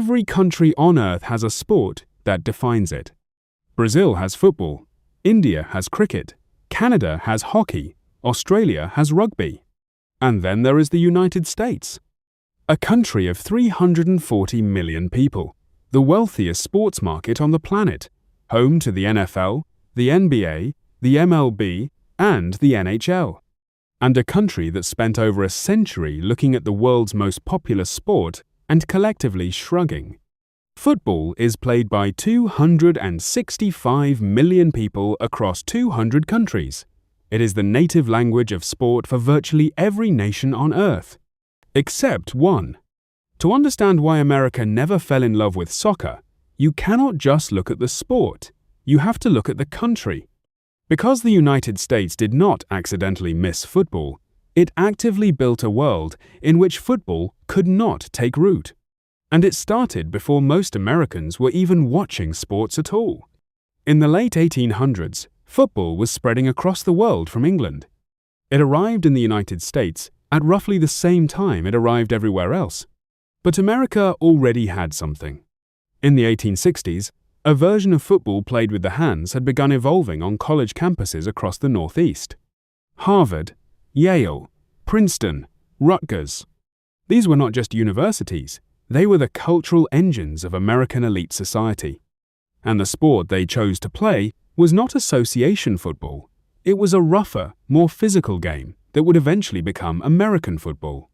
Every country on Earth has a sport that defines it. Brazil has football, India has cricket, Canada has hockey, Australia has rugby. And then there is the United States, a country of 340 million people, the wealthiest sports market on the planet, home to the NFL, the NBA, the MLB, and the NHL, and a country that spent over a century looking at the world's most popular sport and collectively shrugging. Football is played by 265 million people across 200 countries. It is the native language of sport for virtually every nation on Earth, except one. To understand why America never fell in love with soccer, you cannot just look at the sport. You have to look at the country. Because the United States did not accidentally miss football, it actively built a world in which football could not take root. And it started before most Americans were even watching sports at all. In the late 1800s, football was spreading across the world from England. It arrived in the United States at roughly the same time it arrived everywhere else. But America already had something. In the 1860s, a version of football played with the hands had begun evolving on college campuses across the Northeast. Harvard, Yale, Princeton, Rutgers. These were not just universities, they were the cultural engines of American elite society. And the sport they chose to play was not association football. It was a rougher, more physical game that would eventually become American football.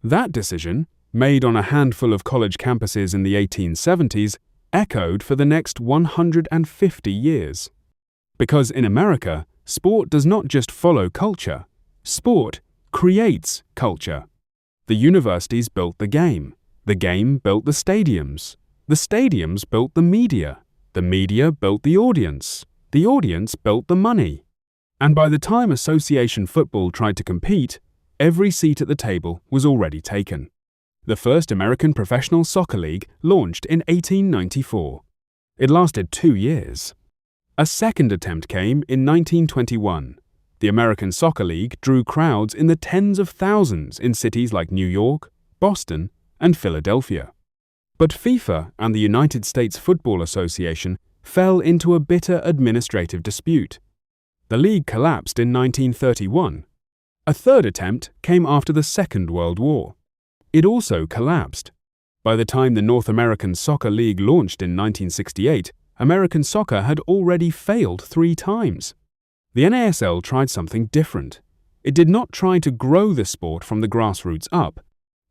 That decision, made on a handful of college campuses in the 1870s, echoed for the next 150 years. Because in America, sport does not just follow culture. Sport creates culture. The universities built the game built the stadiums built the media built the audience built the money. And by the time association football tried to compete, every seat at the table was already taken. The first American professional soccer league launched in 1894. It lasted 2 years. A second attempt came in 1921. The American Soccer League drew crowds in the tens of thousands in cities like New York, Boston, and Philadelphia. But FIFA and the United States Football Association fell into a bitter administrative dispute. The league collapsed in 1931. A third attempt came after the Second World War. It also collapsed. By the time the North American Soccer League launched in 1968, American soccer had already failed 3 times. The NASL tried something different. It did not try to grow the sport from the grassroots up.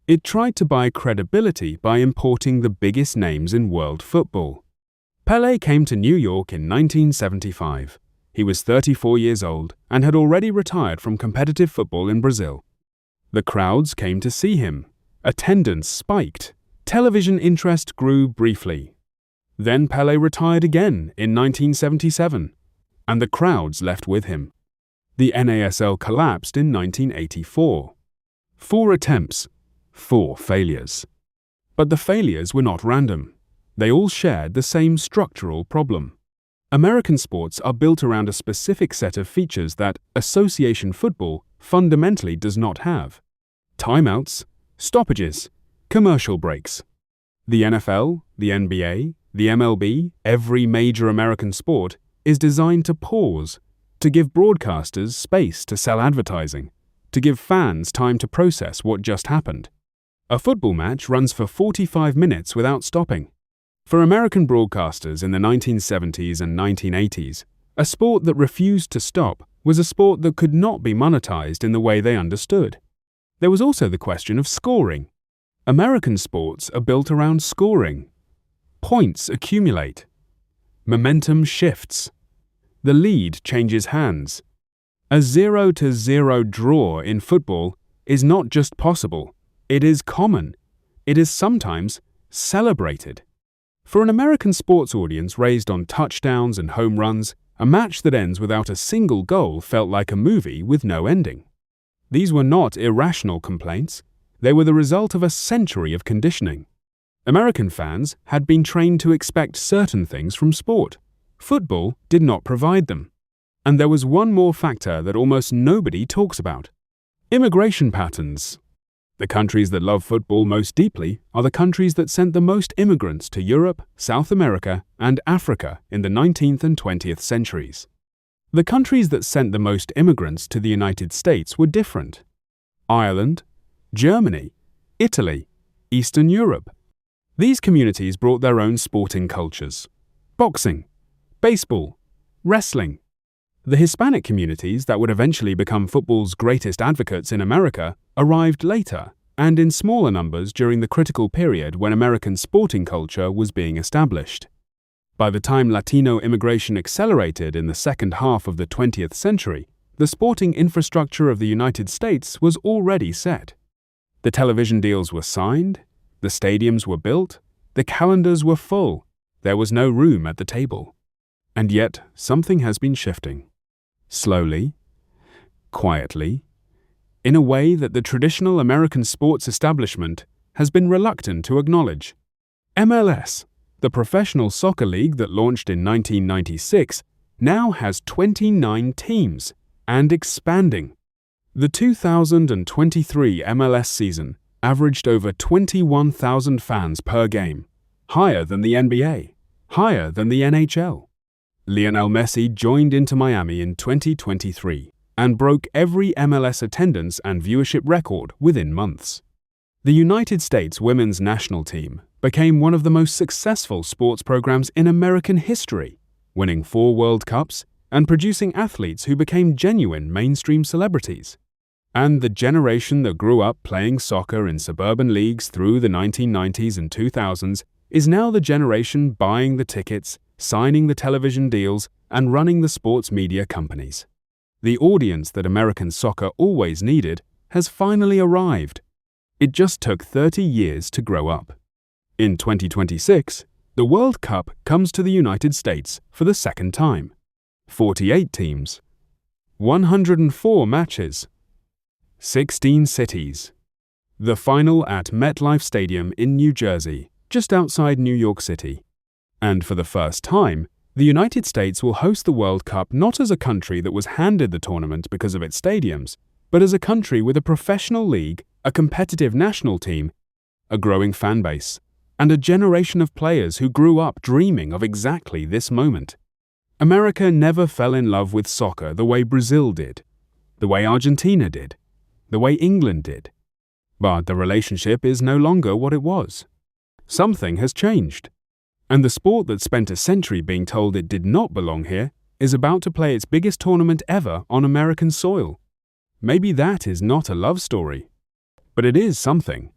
It tried to buy credibility by importing the biggest names in world football. Pelé came to New York in 1975. He was 34 years old and had already retired from competitive football in Brazil. The crowds came to see him. Attendance spiked. Television interest grew briefly. Then Pelé retired again in 1977, and the crowds left with him. The NASL collapsed in 1984. 4 attempts, 4 failures. But the failures were not random. They all shared the same structural problem. American sports are built around a specific set of features that association football fundamentally does not have. Timeouts, stoppages, commercial breaks. The NFL, the NBA, the MLB, every major American sport is designed to pause, to give broadcasters space to sell advertising, to give fans time to process what just happened. A football match runs for 45 minutes without stopping. For American broadcasters in the 1970s and 1980s, a sport that refused to stop was a sport that could not be monetized in the way they understood. There was also the question of scoring. American sports are built around scoring. Points accumulate. Momentum shifts. The lead changes hands. A 0-0 draw in football is not just possible, it is common. It is sometimes celebrated. For an American sports audience raised on touchdowns and home runs, a match that ends without a single goal felt like a movie with no ending. These were not irrational complaints. They were the result of a century of conditioning. American fans had been trained to expect certain things from sport. Football did not provide them. And there was one more factor that almost nobody talks about: immigration patterns. The countries that love football most deeply are the countries that sent the most immigrants to Europe, South America, and Africa in the 19th and 20th centuries. The countries that sent the most immigrants to the United States were different: Ireland, Germany, Italy, Eastern Europe. These communities brought their own sporting cultures: boxing, baseball, wrestling. The Hispanic communities that would eventually become football's greatest advocates in America arrived later and in smaller numbers during the critical period when American sporting culture was being established. By the time Latino immigration accelerated in the second half of the 20th century, the sporting infrastructure of the United States was already set. The television deals were signed, the stadiums were built, the calendars were full, there was no room at the table. And yet, something has been shifting. Slowly, quietly, in a way that the traditional American sports establishment has been reluctant to acknowledge. MLS, the professional soccer league that launched in 1996, now has 29 teams and expanding. The 2023 MLS season averaged over 21,000 fans per game, higher than the NBA, higher than the NHL. Lionel Messi joined Inter Miami in 2023 and broke every MLS attendance and viewership record within months. The United States women's national team became one of the most successful sports programs in American history, winning 4 World Cups and producing athletes who became genuine mainstream celebrities. And the generation that grew up playing soccer in suburban leagues through the 1990s and 2000s is now the generation buying the tickets, signing the television deals, and running the sports media companies. The audience that American soccer always needed has finally arrived. It just took 30 years to grow up. In 2026, the World Cup comes to the United States for the second time. 48 teams, 104 matches, 16 cities. The final at MetLife Stadium in New Jersey, just outside New York City. And for the first time, the United States will host the World Cup not as a country that was handed the tournament because of its stadiums, but as a country with a professional league, a competitive national team, a growing fan base, and a generation of players who grew up dreaming of exactly this moment. America never fell in love with soccer the way Brazil did, the way Argentina did, the way England did. But the relationship is no longer what it was. Something has changed. And the sport that spent a century being told it did not belong here is about to play its biggest tournament ever on American soil. Maybe that is not a love story, but it is something.